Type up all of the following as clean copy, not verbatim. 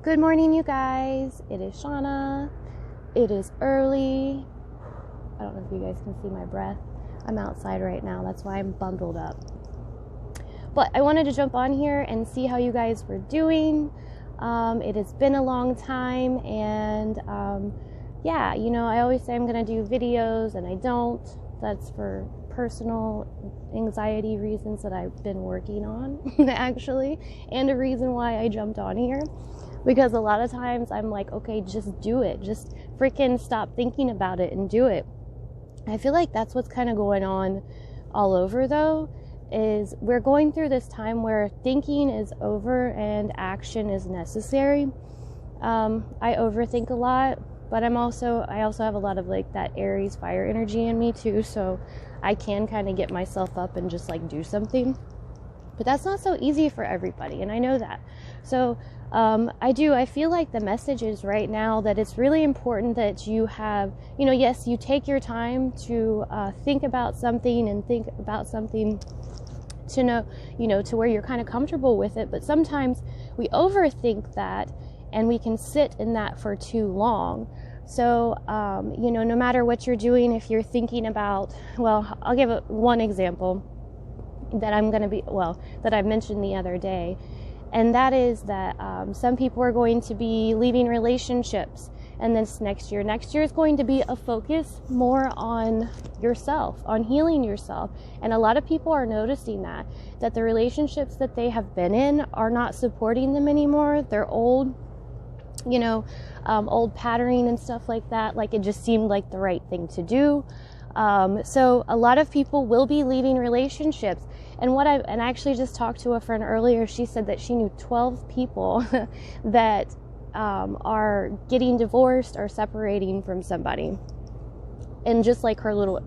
Good morning, you guys. It is Shauna. It is early. I don't know if you guys can see my breath. I'm outside right now. That's why I'm bundled up. But I wanted to jump on here and see how you guys were doing. It has been a long time, and I always say I'm going to do videos, and I don't. That's for personal anxiety reasons that I've been working on, actually, and a reason why I jumped on here. Because a lot of times I'm like, okay, just do it. Just freaking stop thinking about it and do it. I feel like that's what's kind of going on all over, though, is we're going through this time where thinking is over and action is necessary. I overthink a lot, but I also have a lot of like that Aries fire energy in me too, so I can kind of get myself up and just like do something. But that's not so easy for everybody, and I know that. So I feel like the message is right now that it's really important that you have, yes, you take your time to think about something and think about something to know, to where you're kind of comfortable with it. But sometimes we overthink that, and we can sit in that for too long. So, no matter what you're doing, if you're thinking about, well, I'll give one example that that I mentioned the other day. And that is that some people are going to be leaving relationships. And this next year is going to be a focus more on yourself, on healing yourself. And a lot of people are noticing that the relationships that they have been in are not supporting them anymore. They're old, old patterning and stuff like that. Like it just seemed like the right thing to do. So a lot of people will be leaving relationships. And I actually just talked to a friend earlier. She said that she knew 12 people that are getting divorced or separating from somebody. And just like her little,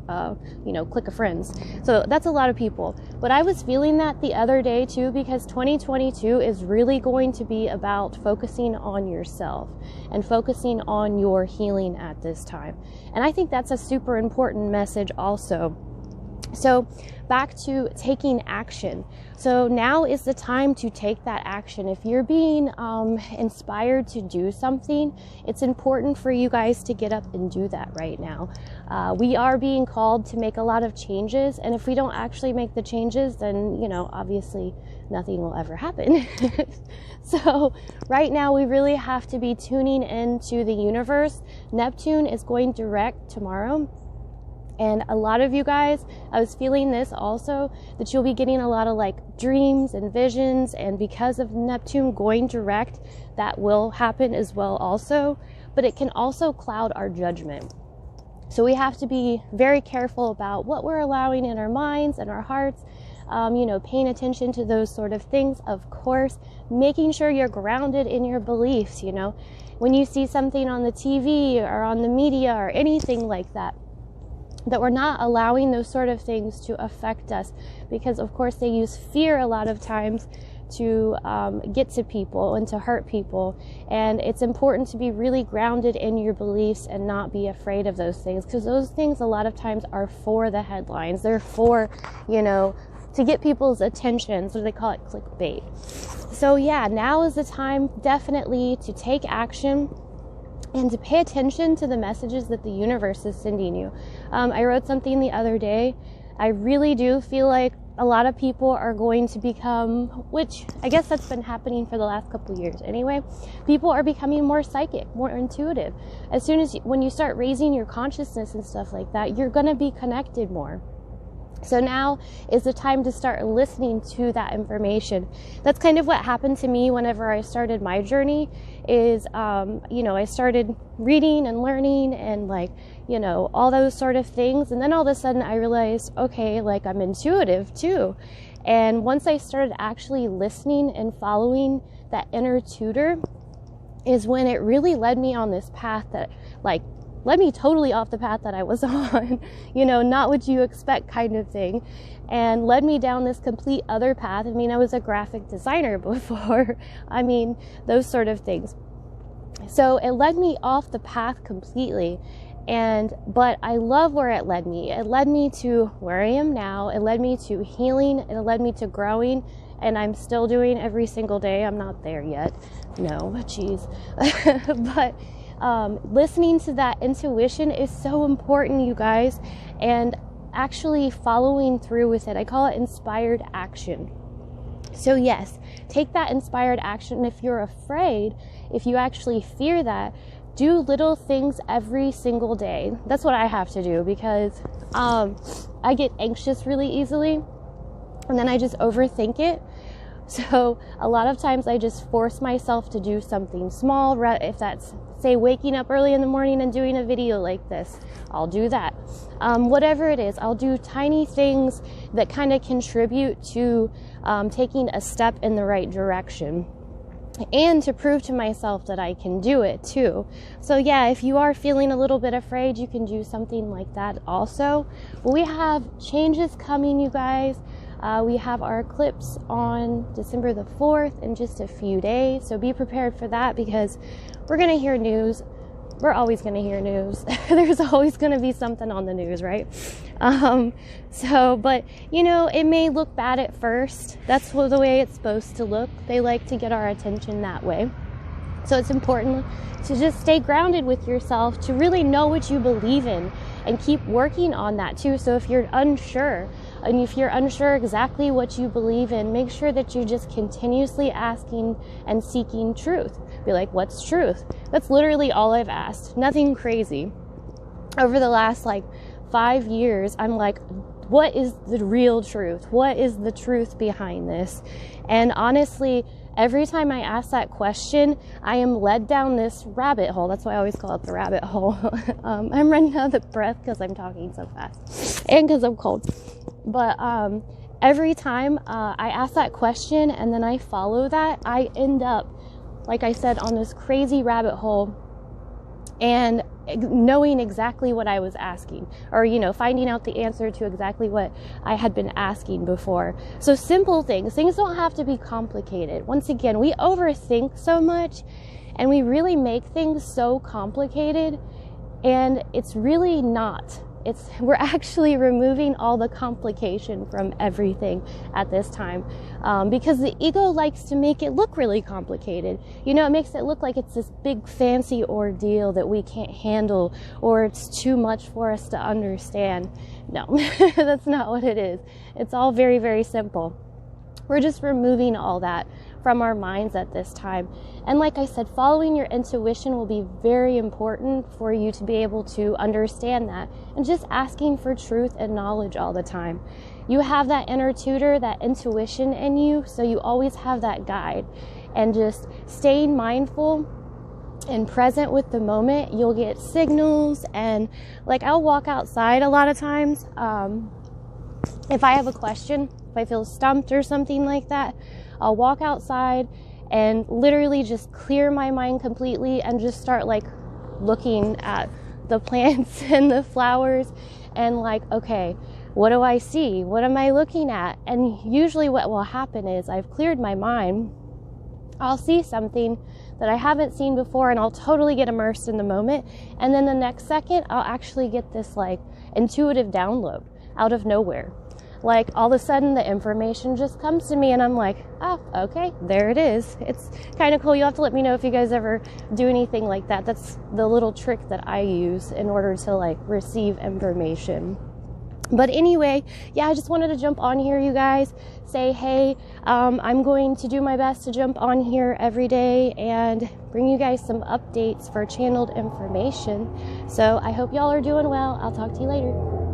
clique of friends. So that's a lot of people. But I was feeling that the other day too, because 2022 is really going to be about focusing on yourself and focusing on your healing at this time. And I think that's a super important message also. So back to taking action. So now is the time to take that action. If you're being inspired to do something, it's important for you guys to get up and do that right now. We are being called to make a lot of changes. And if we don't actually make the changes, then, obviously nothing will ever happen. So right now we really have to be tuning into the universe. Neptune is going direct tomorrow. And a lot of you guys, I was feeling this also, that you'll be getting a lot of like dreams and visions. And because of Neptune going direct, that will happen as well also. But it can also cloud our judgment. So we have to be very careful about what we're allowing in our minds and our hearts. Paying attention to those sort of things, of course, making sure you're grounded in your beliefs. When you see something on the TV or on the media or anything like that we're not allowing those sort of things to affect us, because of course they use fear a lot of times to get to people and to hurt people. And it's important to be really grounded in your beliefs and not be afraid of those things, because those things a lot of times are for the headlines. They're for, to get people's attention. So they call it clickbait. So yeah, now is the time definitely to take action and to pay attention to the messages that the universe is sending you. I wrote something the other day. I really do feel like a lot of people are going to become, which I guess that's been happening for the last couple of years anyway, people are becoming more psychic, more intuitive. When you start raising your consciousness and stuff like that, you're going to be connected more. So now is the time to start listening to that information. That's kind of what happened to me whenever I started my journey is, I started reading and learning and all those sort of things. And then all of a sudden I realized, okay, I'm intuitive too. And once I started actually listening and following that inner tutor is when it really led me on this path that led me totally off the path that I was on, not what you expect kind of thing, and led me down this complete other path. I was a graphic designer before, those sort of things. So it led me off the path completely. But I love where it led me. It led me to where I am now. It led me to healing. It led me to growing. and I'm still doing every single day. I'm not there yet. No, jeez. But listening to that intuition is so important, you guys, and actually following through with it. I call it inspired action. So yes, take that inspired action. If you're afraid, if you actually fear that, do little things every single day. That's what I have to do, because I get anxious really easily, and then I just overthink it. So a lot of times I just force myself to do something small. If that's, say, waking up early in the morning and doing a video like this, I'll do that. Whatever it is, I'll do tiny things that kind of contribute to taking a step in the right direction, and to prove to myself that I can do it too. So yeah, if you are feeling a little bit afraid, you can do something like that also. We have changes coming, you guys. We have our eclipse on December the 4th in just a few days. So be prepared for that, because we're going to hear news. We're always going to hear news. There's always going to be something on the news, right? But you know, it may look bad at first. That's the way it's supposed to look. They like to get our attention that way. So it's important to just stay grounded with yourself, to really know what you believe in, and keep working on that too. So if you're unsure, and if you're unsure exactly what you believe in, make sure that you're just continuously asking and seeking truth. Be like, what's truth? That's literally all I've asked. Nothing crazy. Over the last 5 years, I'm like, what is the real truth? What is the truth behind this? And honestly, every time I ask that question, I am led down this rabbit hole. That's why I always call it the rabbit hole. I'm running out of breath because I'm talking so fast, and because I'm cold. But every time I ask that question and then I follow that, I end up, like I said, on this crazy rabbit hole, and knowing exactly what I was asking, or finding out the answer to exactly what I had been asking before. So simple things don't have to be complicated. Once again, we overthink so much, and we really make things so complicated, and it's really not. We're actually removing all the complication from everything at this time, because the ego likes to make it look really complicated. It makes it look like it's this big fancy ordeal that we can't handle, or it's too much for us to understand. No, that's not what it is. It's all very, very simple. We're just removing all that from our minds at this time. And like I said, following your intuition will be very important for you to be able to understand that, and just asking for truth and knowledge all the time. You have that inner tutor, that intuition in you, so you always have that guide. And just staying mindful and present with the moment, you'll get signals. And I'll walk outside a lot of times. If I have a question, if I feel stumped or something like that, I'll walk outside and literally just clear my mind completely, and just start looking at the plants and the flowers, and okay, what do I see? What am I looking at? And usually what will happen is, I've cleared my mind, I'll see something that I haven't seen before, and I'll totally get immersed in the moment. And then the next second, I'll actually get this intuitive download out of nowhere. All of a sudden the information just comes to me, and I'm like, oh, okay, there it is. It's kind of cool. You'll have to let me know if you guys ever do anything like that. That's the little trick that I use in order to receive information. But anyway, yeah, I just wanted to jump on here, you guys, say, hey, I'm going to do my best to jump on here every day and bring you guys some updates for channeled information. So I hope y'all are doing well. I'll talk to you later.